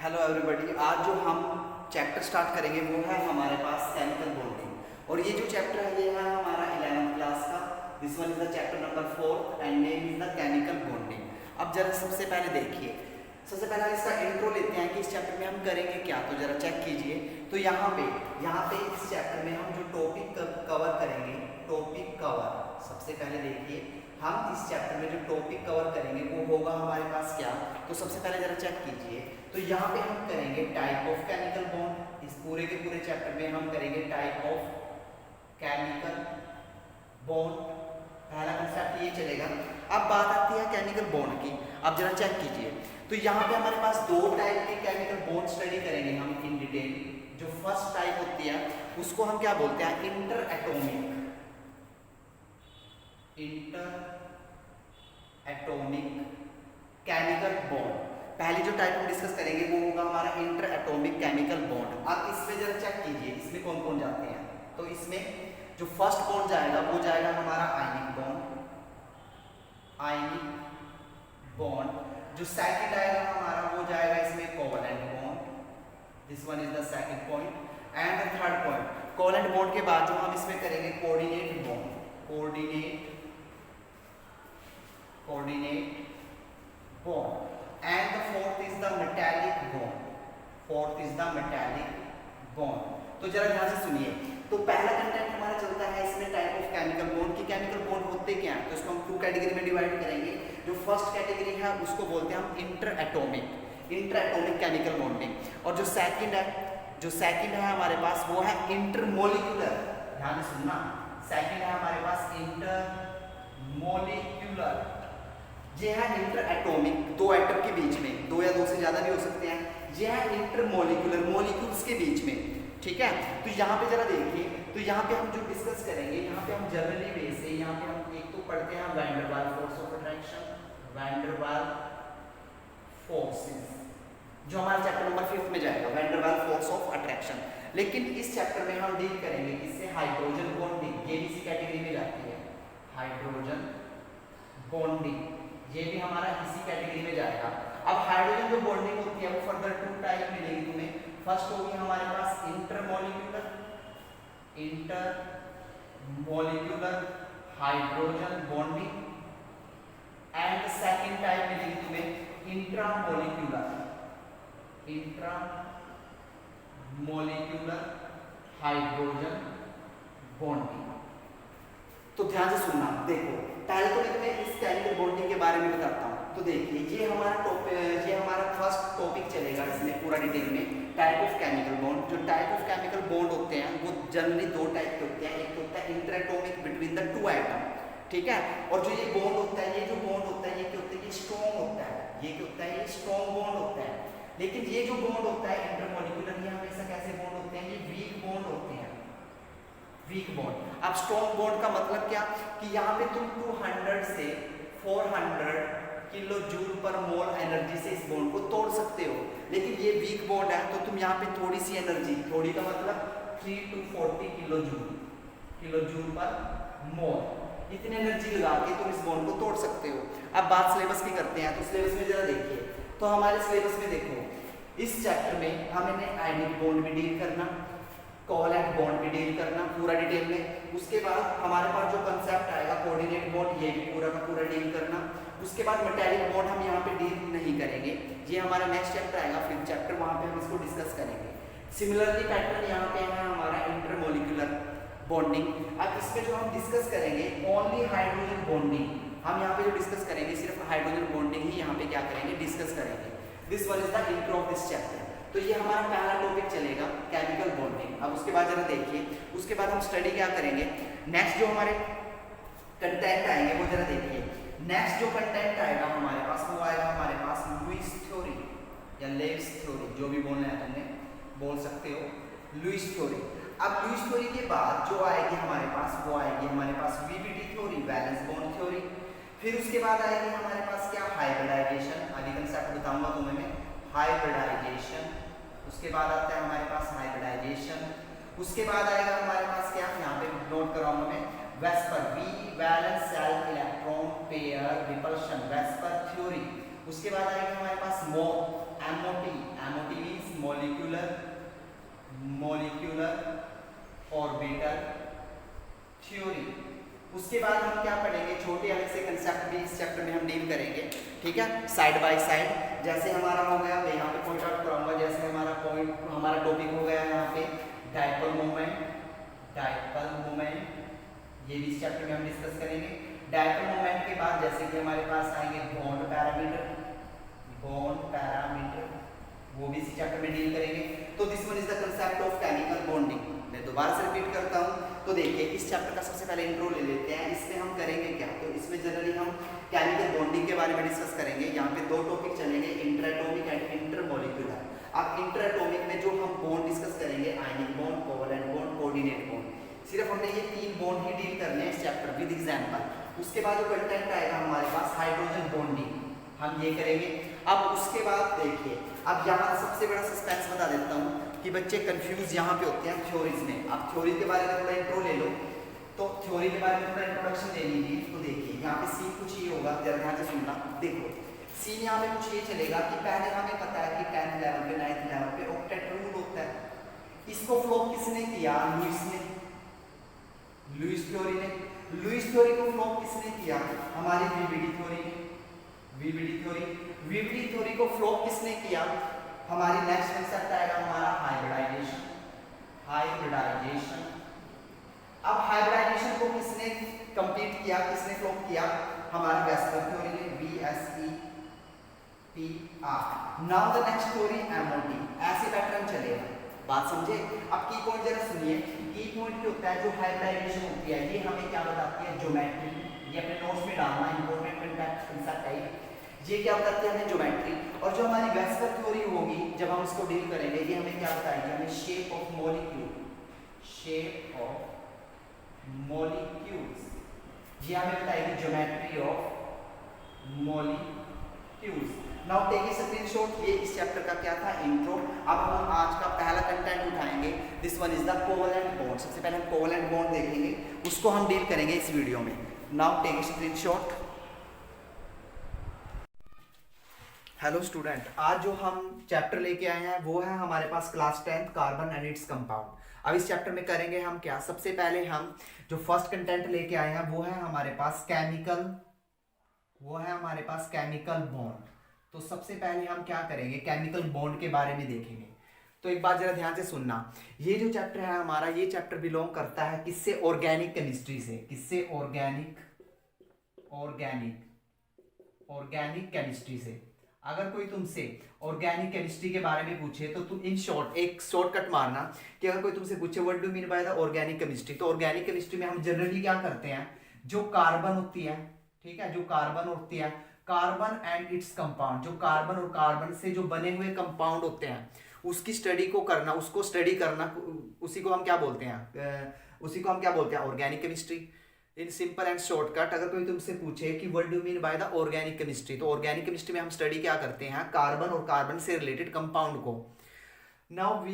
Hello everybody. आज जो हम चैप्टर स्टार्ट करेंगे वो है हमारे पास केमिकल बॉन्डिंग। और ये जो चैप्टर है ये है हमारा 11th क्लास का। This one is the chapter number 4 and name is the chemical bonding. अब जरा सबसे पहले देखिए, सबसे पहले इसका इंट्रो लेते हैं कि इस चैप्टर में हम करेंगे क्या। तो जरा चेक कीजिए। तो यहाँ पे इस चैप्टर में हम जो टॉपिक कवर करेंगे, टॉपिक कवर सबसे पहले देखिए, हम इस चैप्टर में जो टॉपिक कवर करेंगे वो होगा हमारे पास क्या। तो सबसे पहले जरा चेक कीजिए। तो यहाँ पे हम करेंगे टाइप ऑफ केमिकल बॉन्ड। इस पूरे के पूरे चैप्टर में हम करेंगे टाइप ऑफ केमिकल बॉन्ड। पहला कंसेप्ट ये चलेगा। अब बात आती है केमिकल बॉन्ड की। अब जरा चेक कीजिए। तो यहाँ पे हमारे पास दो टाइप के केमिकल बॉन्ड स्टडी करेंगे हम इन डिटेल। जो फर्स्ट टाइप होती है उसको हम क्या बोलते हैं, इंटर एटॉमिक केमिकल बॉन्ड। पहली जो टाइप हम डिस्कस करेंगे वो होगा हमारा इंटर एटॉमिक केमिकल बॉन्ड। अब इसमें जरा चेक कीजिए इसमें कौन कौन जाते हैं। तो इसमें जो फर्स्ट बॉन्ड जाएगा वो जाएगा हमारा आयनिक बॉन्ड। जो सेकंड आएगा हमारा वो जाएगा इसमें covalent bond. This one is the second point. And the third point, covalent bond के बाद जो हम इसमें करेंगे coordinate bond. Coordinate bond. And the fourth is the metallic bond. तो जरा ध्यान से सुनिए। तो पहला कंटेंट हमारा चलता है इसमें टाइप ऑफ केमिकल बॉन्ड की। केमिकल बॉन्ड होते क्या हैं, तो इसको हम 2 कैटेगरी में डिवाइड करेंगे। जो फर्स्ट कैटेगरी है उसको बोलते हैं हम इंटर एटॉमिक केमिकल बॉन्डिंग। और जो सेकंड है हमारे पास वो है इंटरमोलिक्यूलर। ध्यान से सुनना, सेकंड है हमारे पास इंटरमोलिक्यूलर। ये है इंटर एटॉमिक, दो एटम के बीच में, दो या दो से ज्यादा भी हो सकते हैं। ये है इंटरमोलिक्यूलर, मॉलिक्यूल्स के बीच में। ठीक है, तो यहाँ पे जरा देखिए। तो यहाँ पे हम जो डिस्कस करेंगे, यहाँ पे हम जनरली वे से यहाँ पे हम एक तो पढ़ते हैं van der Waals force of attraction, van der Waals forces, जो हमारा चैप्टर नंबर 5 में जाएगा, van der Waals force of attraction. लेकिन इस चैप्टर में हम डील करेंगे इससे हाइड्रोजन बॉन्डिंग। ये भी इसी कैटेगरी में जाती है, हाइड्रोजन बॉन्डिंग। ये भी हमारा इसी कैटेगरी में जाएगा। अब हाइड्रोजन जो बॉन्डिंग होती है वो फर्दर 2 टाइप मिलेगी तुम्हें। फर्स्ट होगी हमारे पास intermolecular hydrogen bonding. And second type मिलेगी तुम्हें इंट्रामोलिक्यूलर हाइड्रोजन बॉन्डिंग। तो ध्यान से सुनना। देखो, पहले तो मैं तुम्हें इस केमिकल बॉन्डिंग के बारे में बताता हूँ। तो देखिए, ये हमारा फर्स्ट टॉपिक चलेगा इसमें पूरा डिटेल में, टाइप ऑफ केमिकल बॉन्ड। जो टाइप ऑफ केमिकल बॉन्ड होते हैं वो जनरली 2 टाइप के होते हैं। एक होता है inter atomic between the 2 atom, ठीक है। और जो ये बॉन्ड होता है, ये जो बॉन्ड होता है ये क्या होता है, ये स्ट्रॉन्ग होता है। ये क्या होता है, ये स्ट्रॉन्ग बॉन्ड होता है। लेकिन ये जो बॉन्ड होता है इंटरमोलिक्यूलर, ये हमेशा कैसे बॉन्ड होते हैं, ये वीक बॉन्ड होते हैं, वीक बॉन्ड। अब स्ट्रॉन्ग बॉन्ड का मतलब क्या, कि यहाँ पे तुम 200 से 400 किलो जूल पर मोल एनर्जी से इस बॉन्ड को तोड़ सकते हो। लेकिन ये वीक बॉन्ड है तो तुम यहाँ पे थोड़ी सी एनर्जी, थोड़ी का मतलब 3 to 40 किलो जूल पर मोल, इतनी एनर्जी लगा के तुम इस बॉन्ड को तोड़ सकते हो। अब बात सिलेबस की करते हैं। तो सिलेबस में जरा देखिए। तो हमारे सिलेबस में देखो, इस चैप्टर में हमें आयनिक बॉन्ड भी डील करना, कोवलेंट बॉन्ड भी डील करना पूरा डिटेल में। उसके बाद हमारे पास जो कंसेप्ट आएगा कोऑर्डिनेट बॉन्ड, ये भी पूरा का पूरा डील करना। उसके बाद मेटालिक बॉन्ड हम यहाँ पे डील नहीं करेंगे, ये हमारा नेक्स्ट चैप्टर आएगा, 5th चैप्टर, वहाँ पे हम इसको डिस्कस करेंगे। सिमिलरली पैटर्न यहाँ पे है हमारा इंटरमोलिक्यूलर बॉन्डिंग। अब इसमें जो हम डिस्कस करेंगे ओनली हाइड्रोजन बॉन्डिंग, हम यहाँ पे जो डिस्कस करेंगे सिर्फ हाइड्रोजन बॉन्डिंग ही यहाँ पे क्या करेंगे, डिस्कस करेंगे। This one is the intro of this chapter. तो ये हमारा पहला टॉपिक चलेगा केमिकल बॉन्डिंग। अब उसके बाद जरा देखिए, उसके बाद हम स्टडी क्या करेंगे, नेक्स्ट जो हमारे कंटेंट आएंगे वो जरा देखिए। नेक्स्ट जो कंटेंट आएगा हमारे पास वो आएगा हमारे पास लुईस थ्योरी या लेविस थ्योरी, जो भी बोलना है तुमने बोल सकते हो, लुईस थ्योरी। अब लुईस थ्योरी के बाद जो आएगी हमारे पास वो आएगी हमारे पास VBT theory, valence bond theory. फिर उसके बाद आएगी हमारे पास क्या, हाइब्रिडाइजेशन। अभी कंसेप्ट बताऊंगा तुम्हें मैं, हाइब्रिडाइजेशन। उसके बाद आता है हमारे पास हाइब्रिडाइजेशन। उसके बाद आएगा हमारे पास क्या, यहाँ पे नोट कराऊंगा मैं, VSEPR, V valence self electron pair repulsion, VSEPR theory. उसके बाद आएगा हमारे पास मोट, एमओटी भी ठीक है, साइड बाय साइड। जैसे हमारा हो गया, मैं यहाँ पे पॉइंट आउट कराऊंगा, जैसे हमारा टॉपिक हो गया यहाँ पे डाइपोल मोमेंट, ये भी इस चैप्टर में हम डिस्कस करेंगे। डाइपोल मोमेंट के बाद जैसे कि हमारे पास आएंगे बॉन्ड पैरामीटर, वो भी इसी चैप्टर में डील करेंगे। तो this one is the concept of chemical bonding. मैं दोबारा से रिपीट करता हूँ। तो देखिए, इस चैप्टर का सबसे पहले इंट्रो ले लेते हैं। इसमें हम करेंगे क्या, तो इसमें जनरली हम केमिकल बॉन्डिंग के बारे में डिस्कस करेंगे। यहाँ पे दो टॉपिक चलेंगे, इंट्राएटॉमिक एंड इंटरमॉलिक्यूलर। अब इंट्राएटॉमिक में जो हम बॉन्ड डिस्कस करेंगे, ionic bond, covalent bond, coordinate bond, सिर्फ हमने ये 3 बॉन्ड ही डील करने हैं इस चैप्टर विद एग्जांपल। उसके बाद जो कंटेंट आएगा हमारे पास हाइड्रोजन बॉन्डिंग, हम ये करेंगे। अब उसके बाद देखिए, अब यहाँ सबसे बड़ा सस्पेंस बता देता हूँ कि बच्चे कंफ्यूज यहाँ पे होते हैं थ्योरीज में। आप थ्योरी के बारे में थोड़ा इंट्रो ले लो, तो थ्योरी के बारे में थोड़ा इंट्रोडक्शन ले लीजिए। तो देखिए, यहाँ पे सी कुछ ये होगा, जरा ध्यान से सुनना। देखो, सी यहाँ पे कुछ ये चलेगा कि पहले हमें पता है कि 10th लेवल पे 9th लेवल पे ऑक्टेट रूल होता है। इसको फ्लो किसने किया, लुईस थ्योरी ने। लुईस थ्योरी को फ्लो किसने किया, हमारी वीबीडी थ्योरी ने। वीबीडी थ्योरी को फ्लो किसने किया, हमारी नेक्स्ट कंसेप्ट आएगा हमारा हाइब्रिडाइजेशन। अब हाइब्रिडाइजेशन को किसने कंप्लीट किया, किसने फ्लो किया, हमारी वेस्पर थ्योरी ने, VSEPR। Now the next theory MOT। ऐसे पैटर्न चलेगा, बात समझे। अब की पॉइंट जरा सुनिए। की पॉइंट क्या होता है, जो हाइब्रिडाइजेशन होती है, ये हमें क्या बताती है, ज्योमेट्री। ये अपने नोट्स में डालना, इंपॉर्टेंट कंसेप्ट है। ये क्या बताती है हमें, ज्योमेट्री। और जो हमारी वेस्पर थ्योरी होगी, जब हम इसको डील करेंगे, ये हमें क्या बताएगी, हमें शेप ऑफ मॉलिक्यूल्स। ये हमें बताएगी geometry of molecules. Now take a screenshot. ये इस चैप्टर का क्या था, इंट्रो। अब हम आज का पहला कंटेंट उठाएंगे, this one is the covalent bond. सबसे पहले हम कोवैलेंट बॉन्ड देखेंगे, उसको हम डील करेंगे इस वीडियो में। Now take a screenshot. Hello student, आज जो हम चैप्टर लेके आए हैं वो है हमारे पास class 10th carbon and its compound. अब इस चैप्टर में करेंगे हम क्या, सबसे पहले हम जो फर्स्ट कंटेंट लेके आए हैं वो है हमारे पास केमिकल बॉन्ड। तो सबसे पहले हम क्या करेंगे, केमिकल बॉन्ड के बारे में देखेंगे। तो एक बात जरा ध्यान से सुनना, ये जो चैप्टर है हमारा, ये चैप्टर बिलोंग करता है किससे, ऑर्गेनिक केमिस्ट्री से। किससे, ऑर्गेनिक केमिस्ट्री से। अगर कोई तुमसे ऑर्गेनिक केमिस्ट्री के बारे में पूछे तो तुम इन शॉर्ट एक शॉर्टकट मारना कि अगर कोई तुमसे पूछे what do mean by the organic chemistry, तो ऑर्गेनिक केमिस्ट्री में हम जनरली क्या करते हैं, जो कार्बन होती है, ठीक है, जो कार्बन होती है, कार्बन एंड इट्स कंपाउंड, जो कार्बन और कार्बन से जो बने हुए कंपाउंड होते हैं उसकी स्टडी को करना, उसको स्टडी करना, उसी को हम क्या बोलते हैं organic chemistry. In simple and shortcut, अगर कोई तुमसे पूछे कि what do mean by the organic chemistry, तो ऑर्गेनिक केमिस्ट्री में हम स्टडी क्या करते हैं, कार्बन और कार्बन से रिलेटेड कंपाउंड को। Now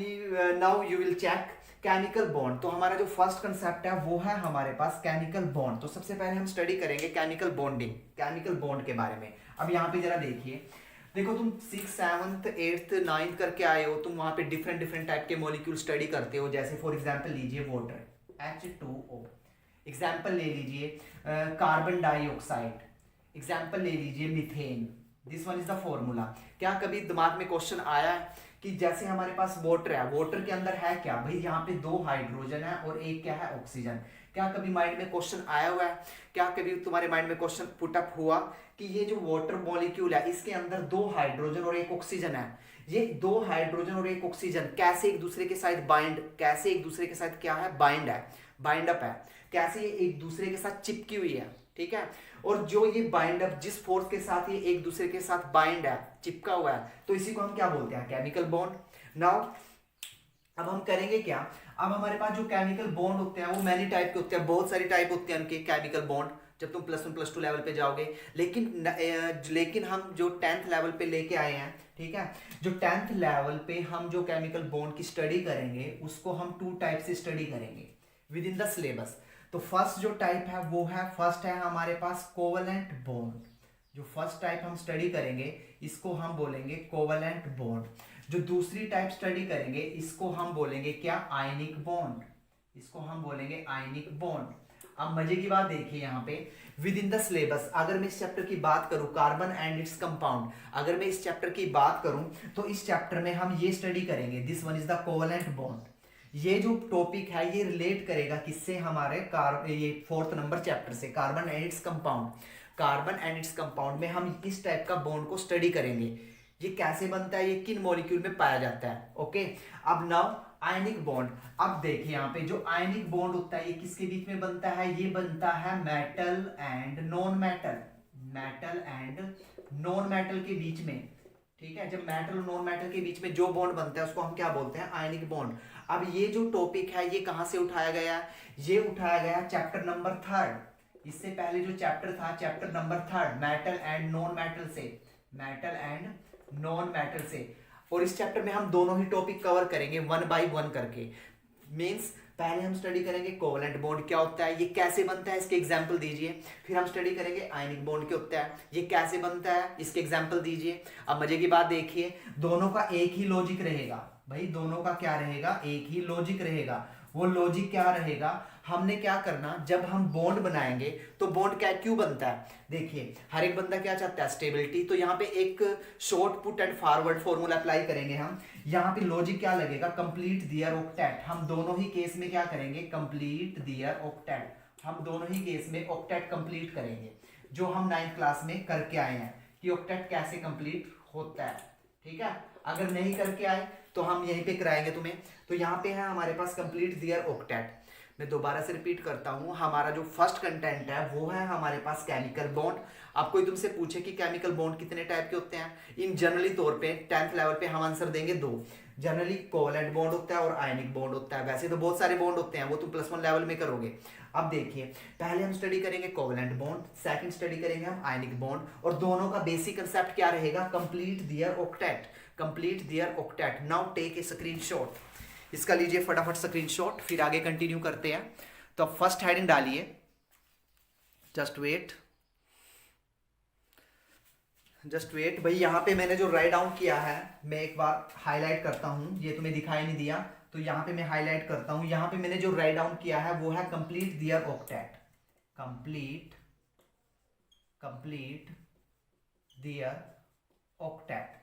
you will check chemical bond. तो हमारा जो फर्स्ट कंसेप्ट है वो है हमारे पास केमिकल बॉन्ड। तो सबसे पहले हम स्टडी करेंगे केमिकल बॉन्ड के बारे में। अब यहाँ पे जरा देखिए, देखो तुम 6th 7th 8th 9th करके आए हो, तुम वहाँ पे डिफरेंट टाइप के मॉलिक्यूल स्टडी करते हो। जैसे फॉर एग्जाम्पल लीजिए वाटर, H2O, एग्जाम्पल ले लीजिए कार्बन डाइऑक्साइड, एग्जाम्पल ले लीजिए methane. This one is the formula. क्या कभी दिमाग में क्वेश्चन आया है कि जैसे हमारे पास वाटर है, वाटर के अंदर है क्या भाई, यहाँ पे 2 हाइड्रोजन है और एक क्या है, ऑक्सीजन। क्या कभी माइंड में क्वेश्चन आया हुआ है, क्या कभी तुम्हारे माइंड में क्वेश्चन पुटअप हुआ कि ये जो वाटर मॉलिक्यूल है इसके अंदर 2 हाइड्रोजन और एक ऑक्सीजन है, ये 2 हाइड्रोजन और एक ऑक्सीजन कैसे एक दूसरे के साथ बाइंड अप है, कैसे ये एक दूसरे के साथ चिपकी हुई है, ठीक है। और जो ये बाइंड अप, जिस फोर्स के साथ ये एक दूसरे के साथ बाइंड है, चिपका हुआ है, तो इसी को हम क्या बोलते हैं, केमिकल बॉन्ड। नाउ अब हम करेंगे क्या, अब हमारे पास जो केमिकल बॉन्ड होते हैं वो मैनी टाइप के होते हैं, बहुत सारी टाइप होते हैं उनके केमिकल बॉन्ड जब तुम +1 +2 लेवल पे जाओगे। लेकिन हम जो 10th लेवल पे लेके आए हैं, ठीक है, जो 10th लेवल पे हम जो केमिकल बॉन्ड की स्टडी करेंगे उसको हम 2 टाइप से स्टडी करेंगे विद इन द सिलेबस। तो फर्स्ट जो टाइप है वो है, फर्स्ट है हमारे पास कोवैलेंट बॉन्ड। जो फर्स्ट टाइप हम स्टडी करेंगे इसको हम बोलेंगे कोवैलेंट बॉन्ड। जो दूसरी टाइप स्टडी करेंगे इसको हम बोलेंगे क्या, आयनिक बॉन्ड। इसको हम बोलेंगे आयनिक बॉन्ड। अब मजे की बात देखिए यहाँ पे, विद इन द सिलेबस अगर मैं इस चैप्टर की बात करूं, कार्बन एंड इट्स कंपाउंड, अगर मैं इस चैप्टर की बात करूं तो इस चैप्टर में हम ये स्टडी करेंगे, this one is the covalent bond. ये जो टॉपिक है ये रिलेट करेगा किससे, हमारे ये 4th नंबर चैप्टर से, carbon and its compound. Carbon and its compound में हम इस टाइप का बॉन्ड को स्टडी करेंगे, ये कैसे बनता है, ये किन मॉलिक्यूल में पाया जाता है। ओके, अब नाउ आयनिक बॉन्ड। अब देखिए यहाँ पे जो आयनिक बॉन्ड होता है ये किसके बीच में बनता है, ये बनता है metal and non metal, metal and non metal के बीच में। ठीक है, जब मेटल और नॉन मेटल के बीच में जो बॉन्ड बनता है उसको हम क्या बोलते हैं, आयनिक बॉन्ड। अब ये जो टॉपिक है ये कहां से उठाया गया, ये उठाया गया चैप्टर नंबर 3। इससे पहले जो चैप्टर था, chapter number 3, metal and non metal से, मेटल एंड नॉन मेटल से। और इस चैप्टर में हम दोनों ही टॉपिक कवर करेंगे 1 by 1 करके। मींस पहले हम स्टडी करेंगे कोवेलेंट बॉन्ड क्या होता है, ये कैसे बनता है, इसके एग्जांपल दीजिए। फिर हम स्टडी करेंगे आयनिक बॉन्ड क्या होता है, ये कैसे बनता है, इसके एग्जांपल दीजिए। अब मजे की बात देखिए, दोनों का एक ही लॉजिक रहेगा भाई, दोनों का क्या रहेगा, एक ही लॉजिक रहेगा। वो लॉजिक क्या रहेगा, हमने क्या करना, जब हम बॉन्ड बनाएंगे तो बॉन्ड क्या क्यों बनता है, देखिए हर एक बंदा क्या चाहता है, स्टेबिलिटी। तो यहाँ पे एक short put and forward formula apply करेंगे हम। यहाँ पे लॉजिक क्या लगेगा, कंप्लीट दियर ऑक्टेट। हम दोनों ही केस में क्या करेंगे, कंप्लीट दियर ऑक्टेट। हम दोनों ही केस में ऑक्टेट कंप्लीट करेंगे, जो हम 9th क्लास में करके आए हैं कि ऑक्टेट कैसे कंप्लीट होता है। ठीक है, अगर नहीं करके आए तो हम यहीं पे कराएंगे तुम्हें। तो यहाँ पे है हमारे पास कंप्लीट दियर ऑक्टेट। मैं दोबारा से रिपीट करता हूँ, हमारा जो फर्स्ट कंटेंट है वो है हमारे पास केमिकल बॉन्ड। अब कोई तुमसे पूछे कि केमिकल बॉन्ड कितने टाइप के होते हैं, इन जनरली तौर पे 10th लेवल पे हम आंसर देंगे 2। जनरली कोवेलेंट बॉन्ड होता है और आयनिक बॉन्ड होता है। वैसे तो बहुत सारे बॉन्ड होते हैं, वो तुम +1 लेवल में करोगे। अब देखिए, पहले हम स्टडी करेंगे कोवेलेंट बॉन्ड, सेकंड स्टडी करेंगे हम आयनिक बॉन्ड, और दोनों का बेसिक कंसेप्ट क्या रहेगा, complete their octet, complete their octet. Now take a screenshot, इसका लीजिए फटाफट स्क्रीनशॉट, फिर आगे कंटिन्यू करते हैं। तो अब फर्स्ट हेडिंग डालिए, जस्ट वेट, जस्ट वेट भाई। यहां पे मैंने जो राइट डाउन किया है मैं एक बार हाईलाइट करता हूं, ये तुम्हें दिखाई नहीं दिया तो यहां पे मैं हाईलाइट करता हूं। यहां पे मैंने जो राइट डाउन किया है वो है complete their octet, complete, complete their octet.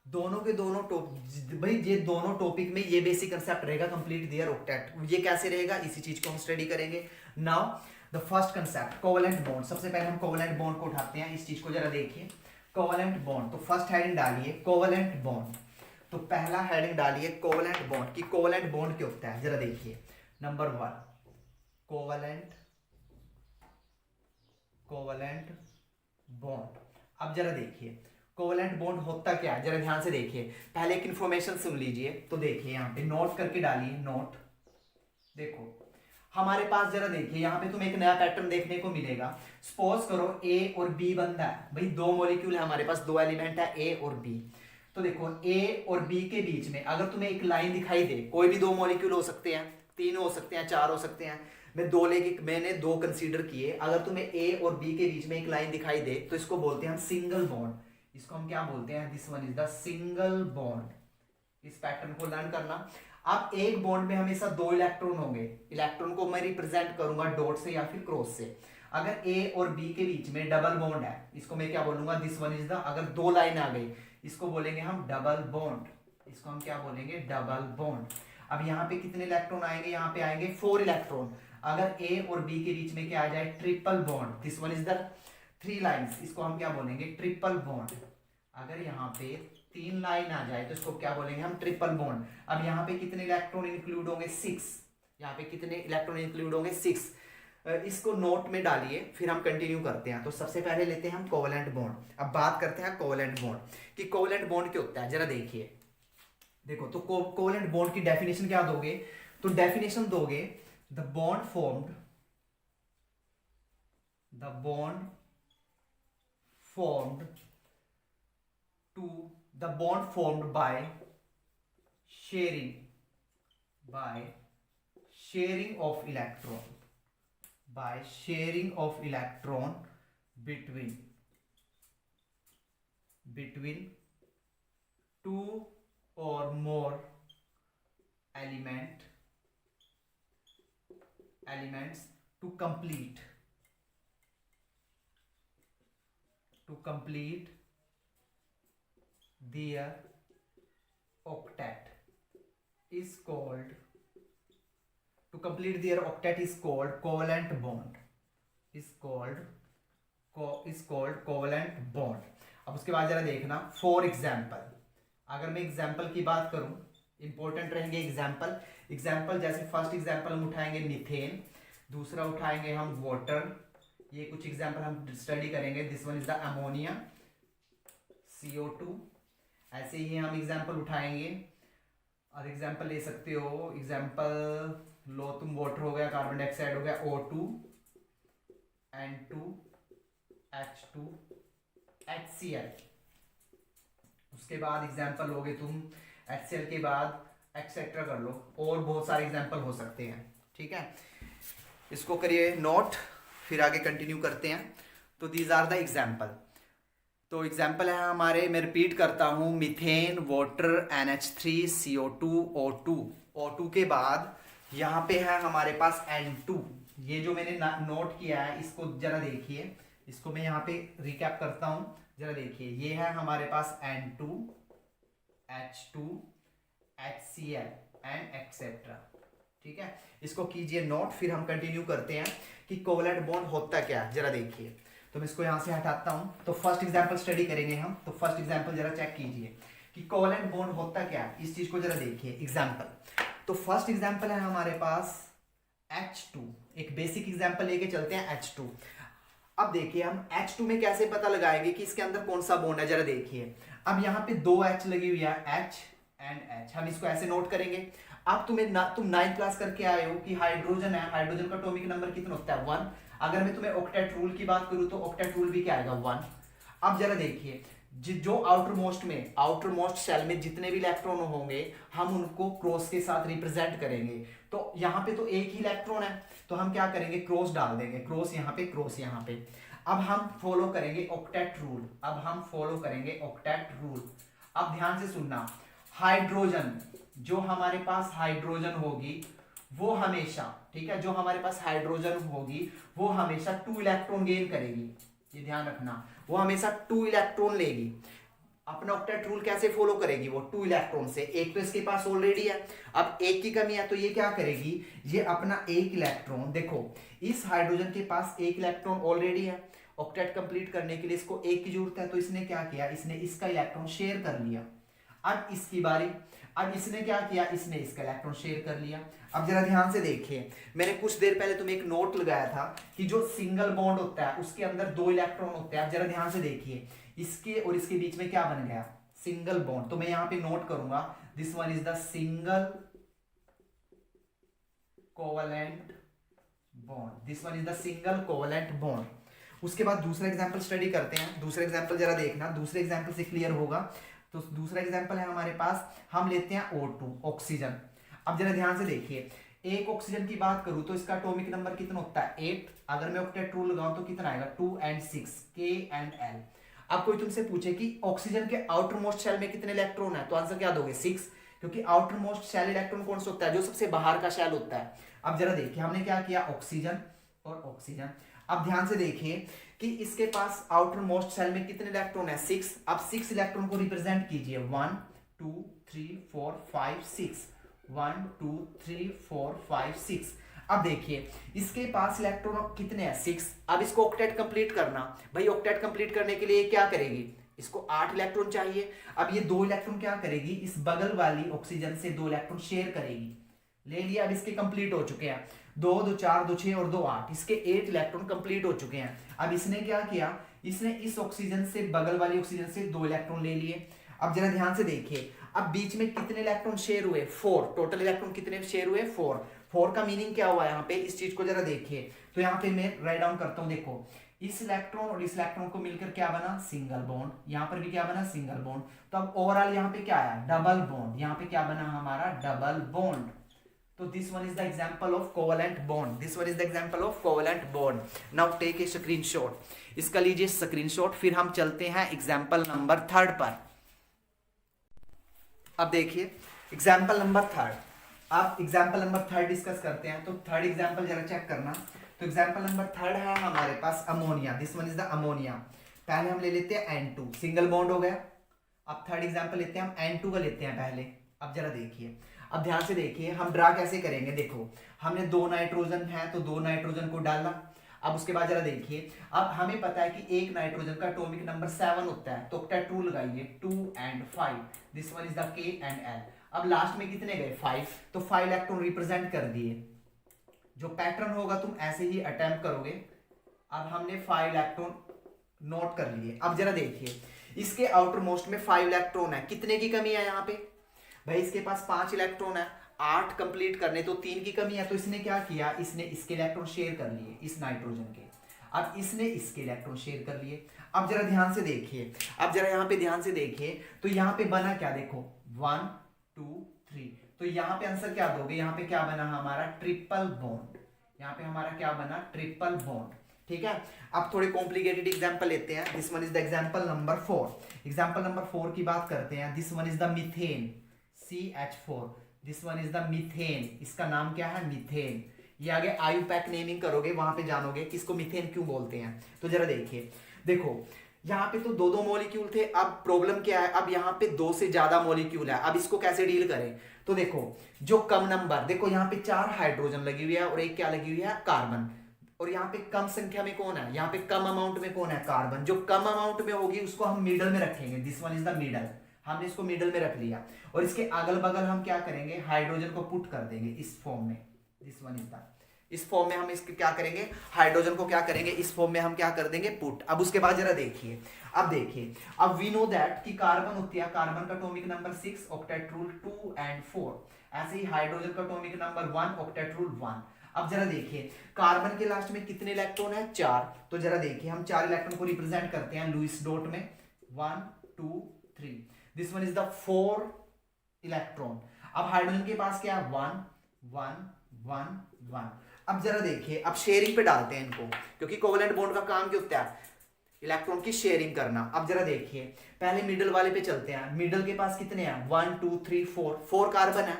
दोनों के दोनों भाई ये दोनों टॉपिक में ये बेसिक कंसेप्ट रहेगा, कंप्लीट दियर ऑक्टेट। ये कैसे रहेगा, इसी चीज को हम स्टडी करेंगे। Now the first concept covalent bond. सबसे पहले हम कोवेलेंट बॉन्ड को उठाते हैं, इस चीज को जरा देखिए, कोवेलेंट बॉन्ड। तो फर्स्ट हेडिंग डालिए कोवेलेंट बॉन्ड। तो पहला हेडिंग डालिए कोवेलेंट बॉन्ड की, कोवेलेंट बॉन्ड क्या होता है जरा देखिए। Number 1 covalent, covalent bond. अब जरा देखिए कोवेलेंट बॉन्ड होता क्या है, जरा ध्यान से देखिए। पहले एक इंफॉर्मेशन सुन लीजिए, तो देखिए यहाँ पे नोट करके डालिए, नोट। देखो हमारे पास जरा देखिए यहाँ पे तुम्हें एक नया पैटर्न देखने को मिलेगा। सपोज करो ए और बी बनता है भाई, 2 मॉलिक्यूल है हमारे पास, 2 एलिमेंट है ए और बी। तो देखो ए और बी के बीच में अगर तुम्हें एक लाइन दिखाई दे, कोई भी 2 मॉलिक्यूल हो सकते हैं, 3 हो सकते हैं, 4 हो सकते हैं, मैंने 2 कंसीडर किए। अगर तुम्हें ए और बी के बीच में एक लाइन दिखाई दे तो इसको बोलते हैं हम सिंगल बॉन्ड। इसको हम क्या बोलते हैं, this one is the single bond. इस पैटर्न को लर्न करना। अब एक बॉन्ड में हमेशा 2 इलेक्ट्रॉन होंगे, इलेक्ट्रॉन को मैं रिप्रेजेंट करूंगा डॉट से या फिर क्रॉस से। अगर ए और बी के बीच में डबल बॉन्ड है, इसको मैं क्या बोलूंगा, दिस वन इज द, अगर 2 लाइन आ गई इसको बोलेंगे हम डबल बॉन्ड, इसको हम क्या बोलेंगे, डबल बॉन्ड। अब यहाँ पे कितने इलेक्ट्रॉन आएंगे, यहाँ पे आएंगे 4 इलेक्ट्रॉन। अगर ए और बी के बीच में क्या आ जाए, triple bond, this one is the 3 lines, इसको हम क्या बोलेंगे, ट्रिपल बॉन्ड। अगर यहाँ पे 3 लाइन आ जाए तो इसको क्या बोलेंगे हम, ट्रिपल बॉन्ड। अब यहाँ पे कितने इलेक्ट्रॉन इंक्लूड होंगे, 6। यहाँ पे कितने इलेक्ट्रॉन इंक्लूड होंगे, 6। इसको नोट में डालिए, फिर हम कंटिन्यू करते हैं। तो सबसे पहले लेते हैं हम कोवेलेंट बॉन्ड। अब बात करते हैं कोवेलेंट बॉन्ड कि कोवेलेंट बॉन्ड क्या होता है, जरा देखिए। देखो तो कोवेलेंट बॉन्ड की डेफिनेशन क्या दोगे, तो डेफिनेशन दोगे the bond formed, the bond formed to the bond formed by sharing of electron, by sharing of electron between 2 or more elements to complete their octet is called covalent bond is called covalent bond. अब उसके बाद जरा देखना for example, अगर मैं example की बात करूं, इंपॉर्टेंट रहेंगे एग्जाम्पल जैसे फर्स्ट एग्जाम्पल हम उठाएंगे मीथेन, दूसरा उठाएंगे हम वाटर, ये कुछ एग्जाम्पल हम स्टडी करेंगे. This one is the ammonia, CO2. ऐसे ही हम एग्जाम्पल उठाएंगे और एग्जाम्पल ले सकते हो. एग्जाम्पल लो तुम, वाटर हो गया, कार्बन डाइऑक्साइड हो गया, O2, N2, H2, HCl. उसके बाद एग्जाम्पल लोगे तुम HCl के बाद एक्सेट्रा कर लो, और बहुत सारे एग्जाम्पल हो सकते हैं. ठीक है, इसको करिए नोट, फिर आगे कंटिन्यू करते हैं. तो दीज आर द एग्जाम्पल. तो एग्जाम्पल है हमारे, मैं रिपीट करता हूँ, methane, water, NH3, CO2, O2. O2 के बाद यहाँ पे है हमारे पास N2. ये जो मैंने नोट किया है इसको जरा देखिए, इसको मैं यहाँ पे रिकैप करता हूँ, जरा देखिए. ये है हमारे पास N2, H2, HCl and etcetera. ठीक है, इसको कीजिए नोट, फिर हम कंटिन्यू करते हैं कि कोवलेंट बॉन्ड होता क्या है. जरा देखिए, तो मैं इसको यहाँ से हटाता हूँ. तो फर्स्ट एग्जाम्पल स्टडी करेंगे हम. तो फर्स्ट एग्जाम्पल जरा चेक कीजिए कि कोवलेंट बॉन्ड होता क्या है, इस चीज को जरा देखिए. एग्जाम्पल, तो फर्स्ट एग्जाम्पल है हमारे पास H2. एक बेसिक एग्जाम्पल लेके चलते हैं H2. अब देखिए हम H2 में कैसे पता लगाएंगे कि इसके अंदर कौन सा बॉन्ड है. जरा देखिए, अब यहाँ पे 2 H लगी हुई है, H एंड H. हम इसको ऐसे नोट करेंगे. अब तुम 9th क्लास करके आए हो कि हाइड्रोजन है, हाइड्रोजन का एटॉमिक नंबर कितना होता है, 1. अगर मैं तुम्हें ऑक्टेट रूल की बात करूं तो ऑक्टेट रूल भी क्या आएगा, 1. अब जरा देखिए, जो आउटर मोस्ट सेल में जितने भी इलेक्ट्रॉन होंगे हम उनको क्रॉस के साथ रिप्रेजेंट करेंगे. तो यहाँ पे तो एक ही इलेक्ट्रॉन है, तो हम क्या करेंगे, क्रॉस डाल देंगे, क्रॉस यहाँ पे, क्रॉस यहाँ पे. अब हम फॉलो करेंगे ऑक्टेट रूल. अब ध्यान से सुनना, हाइड्रोजन, जो हमारे पास हाइड्रोजन होगी वो हमेशा, ठीक है, जो हमारे पास हाइड्रोजन होगी वो हमेशा 2 इलेक्ट्रॉन गेन करेगी. ये ध्यान रखना, वो हमेशा 2 इलेक्ट्रॉन लेगी. अपना ऑक्टेट रूल कैसे फॉलो करेगी, वो 2 इलेक्ट्रॉन से. एक तो इसके पास ऑलरेडी है, अब एक की कमी है, तो ये क्या करेगी, ये अपना 1 इलेक्ट्रॉन, देखो इस हाइड्रोजन के पास 1 इलेक्ट्रॉन ऑलरेडी है. ऑक्टेट कंप्लीट करने के लिए इसको 1 की जरूरत है, तो इसने क्या किया, इसने इसका इलेक्ट्रॉन शेयर कर लिया. अब इसकी बारी, अब इसने क्या किया, इसने इसका इलेक्ट्रॉन शेयर कर लिया. अब जरा ध्यान से देखिए, मैंने कुछ देर पहले तुम्हें एक नोट लगाया था कि जो सिंगल बॉन्ड होता है उसके अंदर 2 इलेक्ट्रॉन होते हैं. अब जरा ध्यान से देखिए, इसके और इसके बीच में क्या बन गया, सिंगल बॉन्ड. तो मैं यहां पे नोट करूंगा, this one is the single covalent bond. This one is the single covalent bond. उसके बाद दूसरा एग्जांपल स्टडी करते हैं. दूसरा एग्जांपल जरा देखना, दूसरे एग्जांपल से क्लियर होगा. तो दूसरा एग्जांपल है हमारे पास, हम लेते हैं O2, ऑक्सीजन. अब जरा ध्यान से देखिए, एक ऑक्सीजन की बात करूं तो इसका एटॉमिक नंबर कितना होता है, 8. अगर मैं ऑक्टेट रूल लगाऊं तो कितना आएगा, 2 and 6, K and L. अब कोई तुमसे पूछे कि ऑक्सीजन के आउटर मोस्ट शेल में कितने इलेक्ट्रॉन है, तो आंसर क्या दोगे, 6, क्योंकि आउटर मोस्ट शेल इलेक्ट्रॉन कौन सा होता है, जो सबसे बाहर का शेल होता है. अब जरा देखिए, हमने क्या किया, ऑक्सीजन और ऑक्सीजन. अब ध्यान से देखिए कि इसके पास आउटर मोस्ट सेल में कितने इलेक्ट्रॉन है, 6. अब 6 इलेक्ट्रॉन को रिप्रेजेंट कीजिए, 1 2 3 4 5 6, 1 2 3 4 5 6. अब देखिए इसके पास इलेक्ट्रॉन कितने हैं, 6. अब इसको ऑक्टेट कंप्लीट करना, भाई ऑक्टेट कंप्लीट करने के लिए क्या करेगी, इसको 8 इलेक्ट्रॉन चाहिए. अब ये 2 इलेक्ट्रॉन क्या करेगी, इस बगल वाली ऑक्सीजन से 2 इलेक्ट्रॉन शेयर करेगी. ले लिया, अब इसके कंप्लीट हो चुके हैं, 2 2 4 2 6 और 2 8, इसके 8 इलेक्ट्रॉन कंप्लीट हो चुके हैं. अब इसने क्या किया, इसने इस ऑक्सीजन से बगल वाली ऑक्सीजन से 2 इलेक्ट्रॉन ले लिए. अब जरा ध्यान से देखिए, अब बीच में कितने इलेक्ट्रॉन शेयर हुए, 4. टोटल इलेक्ट्रॉन कितने शेयर हुए, 4. 4 का मीनिंग क्या हुआ यहाँ पे, इस चीज को जरा देखिए. तो यहाँ पे मैं राइट डाउन करता हूँ, देखो इस इलेक्ट्रॉन और इस इलेक्ट्रॉन को मिलकर क्या बना, सिंगल बॉन्ड. यहाँ पर भी क्या बना, सिंगल बॉन्ड. तो अब ओवरऑल यहाँ पे क्या आया, डबल बॉन्ड. यहाँ पे क्या बना हमारा, double bond. So this one is the example of covalent bond. This one is the example of covalent bond. Now take a screenshot. इसका लीजिए स्क्रीनशॉट. फिर हम चलते हैं एग्जाम्पल नंबर 3 पर. अब देखिए एग्जाम्पल नंबर 3. अब एग्जाम्पल नंबर 3 डिस्कस करते हैं. तो थर्ड एग्जाम्पल जरा चेक करना. तो एग्जाम्पल नंबर थर्ड है हमारे पास ammonia, this one is the ammonia. पहले हम ले लेते हैं N2, सिंगल बॉन्ड हो गया। अब थर्ड एग्जाम्पल लेते हैं, हम N2 का लेते हैं पहले। अब जरा देखिए, अब ध्यान से देखिए हम ड्रा कैसे करेंगे। देखो हमने 2 नाइट्रोजन है तो 2 नाइट्रोजन को डाला। अब उसके बाद जरा देखिए, अब हमें पता है कि एक नाइट्रोजन का एटॉमिक नंबर 7 होता है, तो ऑक्टेट रूल लगाइए 2 and 5, this one is the K and L। अब लास्ट में कितने गए 5, तो 5 इलेक्ट्रॉन रिप्रेजेंट कर दिए। जो पैटर्न होगा तुम ऐसे ही अटेम्प्ट करोगे। अब हमने 5 इलेक्ट्रॉन नोट कर लिए। अब जरा देखिए इसके आउटर मोस्ट में 5 इलेक्ट्रॉन है, कितने की कमी है यहाँ पे भाई, इसके पास 5 इलेक्ट्रॉन है, 8 कंप्लीट करने तो 3 की कमी है। तो इसने क्या किया, इसने इसके इलेक्ट्रॉन शेयर कर लिए इस नाइट्रोजन के। अब इसने इसके इलेक्ट्रॉन शेयर कर लिए। अब जरा ध्यान से देखिए, अब जरा यहाँ पे ध्यान से देखिए, तो यहाँ पे बना क्या, देखो 1 2 3, तो यहाँ पे आंसर क्या दोगे, यहाँ पे क्या बना हमारा ट्रिपल बॉन्ड। यहाँ पे हमारा क्या बना, ट्रिपल बॉन्ड। ठीक है, अब थोड़े कॉम्प्लिकेटेड एग्जांपल लेते हैं। This one is the example number 4। Example number 4 की बात करते हैं। This one is the methane, CH4, this one is the methane, इसका नाम क्या है, मीथेन। ये आगे आयुपैक नेमिंग करोगे वहां पे जानोगे कि इसको मीथेन क्यों बोलते हैं। तो जरा देखिए, देखो यहाँ पे तो 2-2 मॉलिक्यूल थे, अब प्रॉब्लम क्या है, अब यहाँ पे 2 से ज्यादा मॉलिक्यूल है। अब इसको कैसे डील करें, तो देखो जो कम नंबर, देखो यहाँ पे 4 हाइड्रोजन लगी हुई है और एक क्या लगी हुई है, कार्बन। और यहाँ पे कम संख्या में कौन है, यहाँ पे कम अमाउंट में कौन है, कार्बन। जो कम अमाउंट में होगी उसको हम मिडल में रखेंगे, this one is the middle. हमने इसको मिडल में रख लिया और इसके अगल बगल हम क्या करेंगे, हाइड्रोजन को पुट कर देंगे इस फॉर्म में, दिस वन इज द, इस फॉर्म में हम इसके क्या करेंगे, हाइड्रोजन को क्या करेंगे, इस फॉर्म में हम क्या कर देंगे, पुट। अब उसके बाद जरा देखिए, अब देखिए, अब वी नो दैट कि कार्बन होती है, कार्बन का atomic number 6, octet rule 2 and 4। ऐसे ही हाइड्रोजन का एटॉमिक नंबर 1, ऑक्टेट रूल 1। अब जरा देखिए कार्बन के लास्ट में कितने इलेक्ट्रॉन है, 4। तो जरा देखिए हम 4 इलेक्ट्रॉन को रिप्रेजेंट करते हैं लुईस डॉट में, 1 2 3, this one is the 4 electron. अब हाइड्रोजन के पास क्या है, 1 1 1 1। अब जरा देखिए, अब शेयरिंग पे डालते हैं इनको, क्योंकि कोवेलेंट बॉन्ड का काम क्या होता है, इलेक्ट्रॉन की शेयरिंग करना। अब जरा देखिए पहले मिडिल वाले पे चलते हैं। मिडिल के पास कितने हैं, 1 2 3 4 कार्बन है,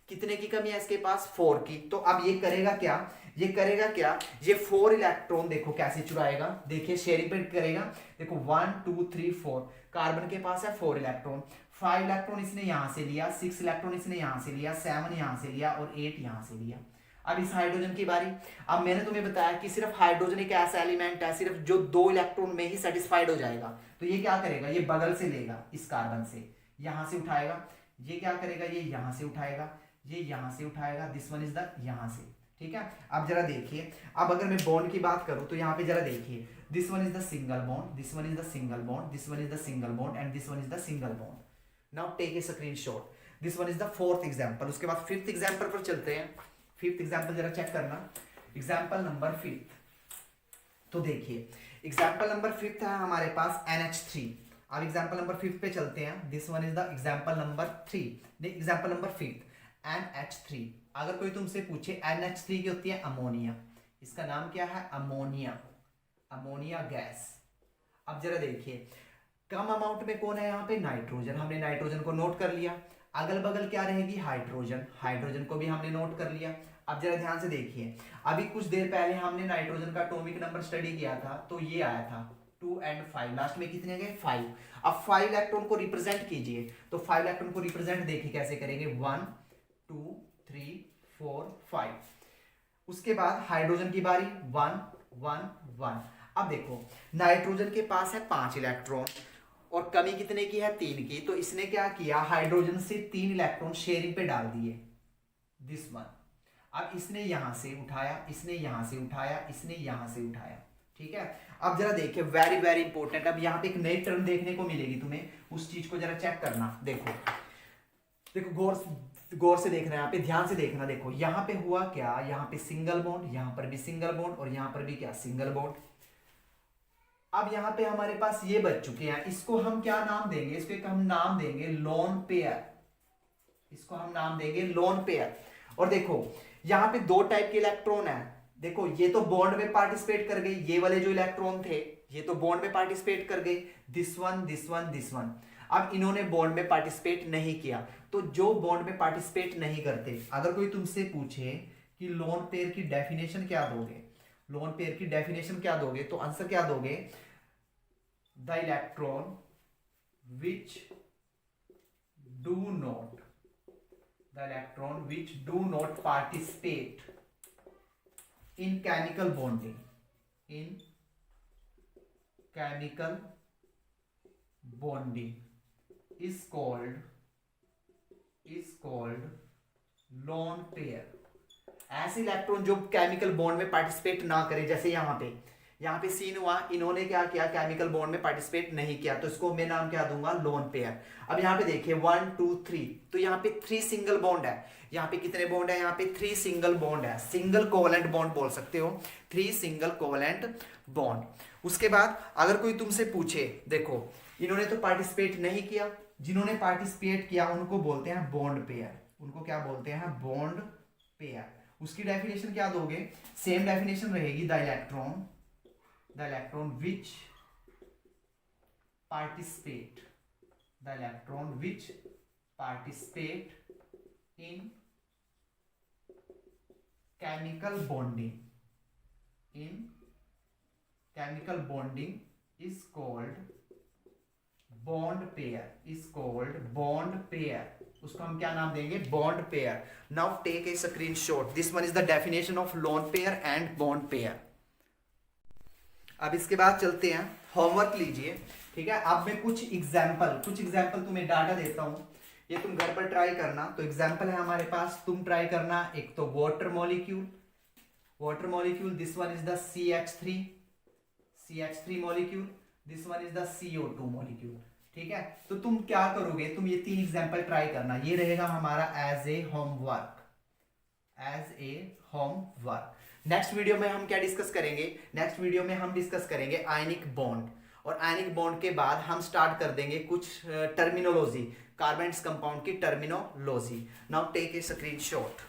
कितने की कमी है इसके पास, 4 की। तो अब ये करेगा क्या, ये करेगा क्या, ये 4 इलेक्ट्रॉन देखो कैसे चुराएगा, देखिए शेयरिंग पे करेगा। देखो 1 2 3 4, कार्बन के पास है 4 इलेक्ट्रॉन, 5 इलेक्ट्रॉन इसने यहां से लिया, 6 इलेक्ट्रॉन इसने यहां से लिया, 7 यहां से लिया और 8 यहां से लिया। अब इस हाइड्रोजन की बारी। अब मैंने तुम्हें बताया कि सिर्फ हाइड्रोजन एक ऐसा एलिमेंट है सिर्फ जो 2 इलेक्ट्रॉन में ही सेटिस्फाइड हो जाएगा। तो ये क्या करेगा, ये बगल से लेगा, इस कार्बन से यहां से उठाएगा, ये क्या करेगा, ये यहां से उठाएगा, ये यहां से उठाएगा, दिस वन इज द यहां से। ठीक है, अब जरा देखिए, अब अगर मैं बॉन्ड की बात करूं तो यहाँ पे जरा देखिए, this one is the single bond, this one is the single bond, this one is the single bond and this one is the single bond. Now take a screenshot, this one is the 4th example. उसके बाद 5th example पर चलते हैं। 5th example जरा check करना, example number 5th। तो देखिए example number 5th है हमारे पास NH3। अब एग्जांपल नंबर 5th पे चलते हैं। This one is the example number 3, example number 5th NH3। अगर कोई तुमसे पूछे NH3 की होती है अमोनिया, इसका नाम क्या है, अमोनिया, अमोनिया गैस। अब जरा देखिए कम अमाउंट में कौन है यहाँ पे, नाइट्रोजन। हमने नाइट्रोजन को नोट कर लिया, अगल बगल क्या रहेगी, हाइड्रोजन, हाइड्रोजन को भी हमने नोट कर लिया। अब जरा ध्यान से देखिए, अभी कुछ देर पहले हमने नाइट्रोजन का एटॉमिक नंबर स्टडी किया था, तो ये आया था 2 and 5, लास्ट में कितने गए, 5। अब 5 इलेक्ट्रॉन को रिप्रेजेंट कीजिए, तो 5 इलेक्ट्रॉन को रिप्रेजेंट देखिए कैसे करेंगे, 1 2 3 4 5। उसके बाद हाइड्रोजन की बारी, 1 1 1। अब देखो नाइट्रोजन के पास है 5 इलेक्ट्रॉन और कमी कितने की है, 3 की। तो इसने क्या किया, हाइड्रोजन से 3 इलेक्ट्रॉन शेयरिंग पे डाल दिए, दिस वन। अब इसने यहां से उठाया, इसने यहां से उठाया, इसने यहां से उठाया। ठीक है, अब जरा देखिए वेरी वेरी इंपॉर्टेंट, अब यहाँ पे एक नई टर्म देखने को मिलेगी तुम्हें, उस चीज को जरा चेक करना। देखो देखो गौर से देखना, यहाँ पे ध्यान से देखना। देखो यहाँ पे हुआ क्या, यहाँ पे सिंगल बॉन्ड, यहाँ पर भी सिंगल बॉन्ड और यहाँ पर भी क्या, सिंगल बॉन्ड। अब यहाँ पे हमारे पास ये बच चुके हैं, इसको हम क्या नाम देंगे, इसको एक हम नाम देंगे लोन पेयर, इसको हम नाम देंगे लोन पेयर। और देखो यहाँ पे 2 टाइप के इलेक्ट्रॉन है, देखो ये तो बॉन्ड में पार्टिसिपेट कर गए, ये वाले जो इलेक्ट्रॉन थे ये तो बॉन्ड में पार्टिसिपेट कर गए, this one this one this one. अब इन्होंने बॉन्ड में पार्टिसिपेट नहीं किया, तो जो बॉन्ड में पार्टिसिपेट नहीं करते, अगर कोई तुमसे पूछे कि लोन पेयर की डेफिनेशन क्या दोगे, लोन पेयर की डेफिनेशन क्या दोगे, तो आंसर क्या दोगे, the electron which do not, the electron which do not participate in chemical bonding, in chemical bonding is called lone pair। ऐसे इलेक्ट्रॉन जो केमिकल बॉन्ड में पार्टिसिपेट ना करे, जैसे यहाँ पे सीन हुआ, इन्होंने क्या किया, केमिकल बॉन्ड में पार्टिसिपेट नहीं किया, तो इसको मैं नाम क्या दूंगा, लोन पेयर। अब यहाँ पे देखिए 1 2 3, तो यहाँ पे 3 सिंगल बॉन्ड है, यहाँ पे कितने बॉन्ड है, यहाँ पे 3 सिंगल बॉन्ड है, सिंगल कोवलेंट बॉन्ड बोल सकते हो, 3 सिंगल कोवलेंट बॉन्ड। उसके बाद अगर कोई तुमसे पूछे, देखो इन्होंने तो पार्टिसिपेट नहीं किया, जिन्होंने पार्टिसिपेट किया उनको बोलते हैं बॉन्ड पेयर, उनको क्या बोलते हैं, बॉन्ड पेयर। उसकी डेफिनेशन क्या दोगे, सेम डेफिनेशन रहेगी, the electron which participate, the electron which participate in chemical bonding, in chemical bonding is called bond pair, is called bond pair, उसको हम क्या नाम देंगे, bond pair। Now take a screenshot, this one is the definition of lone pair and bond pair। अब इसके बाद चलते हैं, होमवर्क लीजिए, ठीक है। अब मैं कुछ एग्जाम्पल तुम्हें डाटा देता हूं, ये तुम घर पर ट्राई करना। तो एग्जाम्पल है हमारे पास, तुम ट्राई करना। एक तो water molecule, this one is the CH3 molecule, this one is the CO2 molecule, ठीक है। तो तुम क्या करोगे, तुम ये 3 एग्जाम्पल ट्राई करना, ये रहेगा हमारा as a homework. Next video में हम क्या डिस्कस करेंगे, नेक्स्ट वीडियो में हम डिस्कस करेंगे आयनिक बॉन्ड, और आयनिक बॉन्ड के बाद हम स्टार्ट कर देंगे कुछ टर्मिनोलॉजी, कार्बन कंपाउंड की terminology. Now take a screenshot.